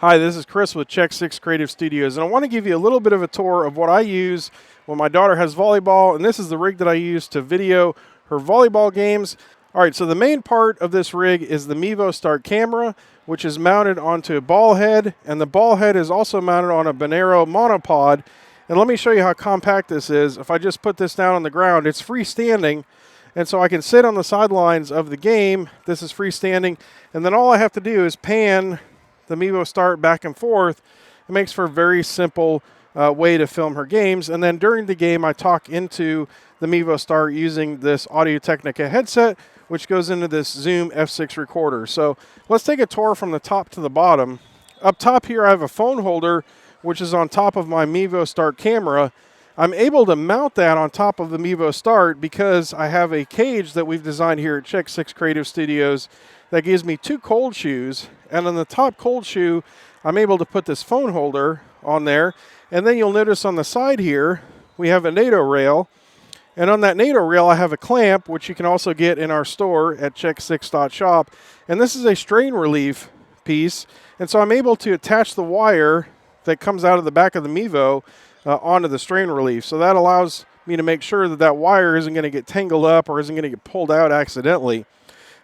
Hi, this is Chris with CheckSix Creative Studios, and I want to give you a little bit of a tour of what I use when my daughter has volleyball, and this is the rig that I use to video her volleyball games. All right, so the main part of this rig is the Mevo Start camera, which is mounted onto a ball head, and the ball head is also mounted on a Benro Monopod. And let me show you how compact this is. If I just put this down on the ground, it's freestanding, and so I can sit on the sidelines of the game. This is freestanding, and then all I have to do is pan the Mevo Start back and forth. It makes for a very simple way to film her games. And then during the game, I talk into the Mevo Start using this Audio-Technica headset, which goes into this Zoom F6 recorder. So let's take a tour from the top to the bottom. Up top here, I have a phone holder, which is on top of my Mevo Start camera. I'm able to mount that on top of the Mevo Start because I have a cage that we've designed here at CheckSix Creative Studios that gives me two cold shoes. And on the top cold shoe, I'm able to put this phone holder on there. And then you'll notice on the side here, we have a NATO rail. And on that NATO rail, I have a clamp, which you can also get in our store at CheckSix.shop. And this is a strain relief piece. And so I'm able to attach the wire that comes out of the back of the Mevo onto the strain relief. So that allows me to make sure that that wire isn't going to get tangled up or isn't going to get pulled out accidentally.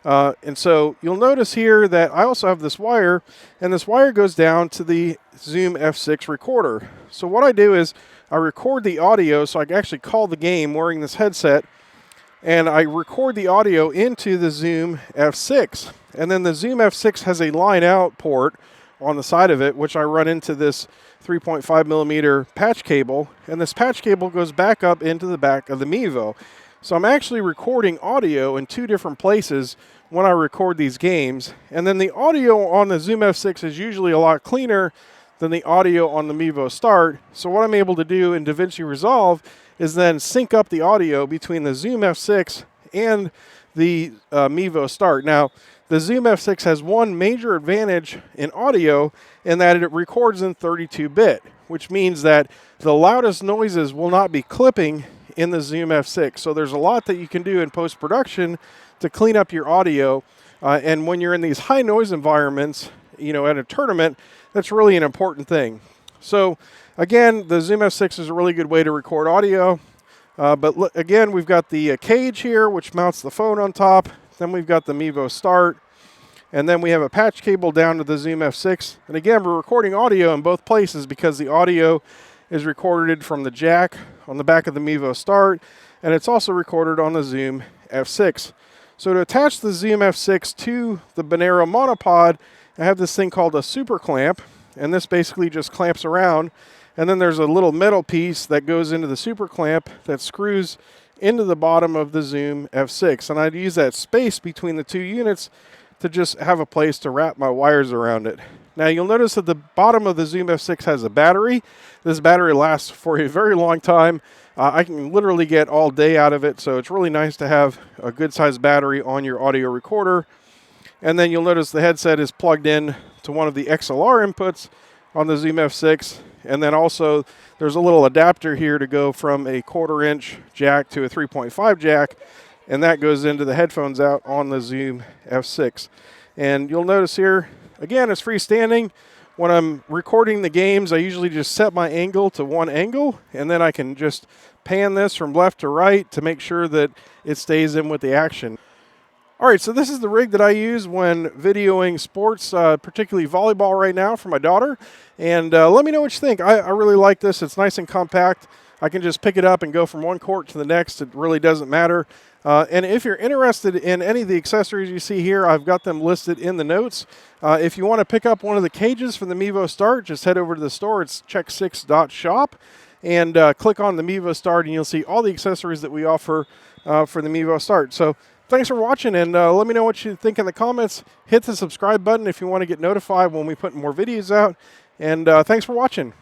And so you'll notice here that I also have this wire, and this wire goes down to the Zoom F6 recorder. So what I do is I record the audio, so I can actually call the game wearing this headset, and I record the audio into the Zoom F6. And then the Zoom F6 has a line out port on the side of it, which I run into this 3.5 millimeter patch cable, and this patch cable goes back up into the back of the Mevo. So I'm actually recording audio in two different places when I record these games. And then the audio on the Zoom F6 is usually a lot cleaner than the audio on the Mevo Start. So what I'm able to do in DaVinci Resolve is then sync up the audio between the Zoom F6 and the Mevo Start. Now, the Zoom F6 has one major advantage in audio in that it records in 32-bit, which means that the loudest noises will not be clipping in the Zoom F6. So there's a lot that you can do in post-production to clean up your audio. And when you're in these high noise environments, you know, at a tournament, that's really an important thing. So again, the Zoom F6 is a really good way to record audio. But again, we've got the cage here, which mounts the phone on top. Then we've got the Mevo Start. And then we have a patch cable down to the Zoom F6. And again, we're recording audio in both places because the audio is recorded from the jack on the back of the Mevo Start, and it's also recorded on the Zoom F6. So to attach the Zoom F6 to the Benro Monopod, I have this thing called a Supercamp, and this basically just clamps around, and then there's a little metal piece that goes into the Supercamp that screws into the bottom of the Zoom F6, and I'd use that space between the two units to just have a place to wrap my wires around it. Now you'll notice that the bottom of the Zoom F6 has a battery. This battery lasts for a very long time. I can literally get all day out of it, so it's really nice to have a good sized battery on your audio recorder. And then you'll notice the headset is plugged in to one of the XLR inputs on the Zoom F6. And then also there's a little adapter here to go from a 1/4 inch jack to a 3.5 jack, and that goes into the headphones out on the Zoom F6. And you'll notice here, again, it's freestanding. When I'm recording the games, I usually just set my angle to one angle, and then I can just pan this from left to right to make sure that it stays in with the action. All right, so this is the rig that I use when videoing sports, particularly volleyball right now for my daughter. And let me know what you think. I really like this. It's nice and compact. I can just pick it up and go from one court to the next. It really doesn't matter. And if you're interested in any of the accessories you see here, I've got them listed in the notes. If you want to pick up one of the cages for the Mevo Start, just head over to the store. It's CheckSix.shop, and click on the Mevo Start, and you'll see all the accessories that we offer for the Mevo Start. So thanks for watching, and let me know what you think in the comments. Hit the subscribe button if you want to get notified when we put more videos out. And thanks for watching.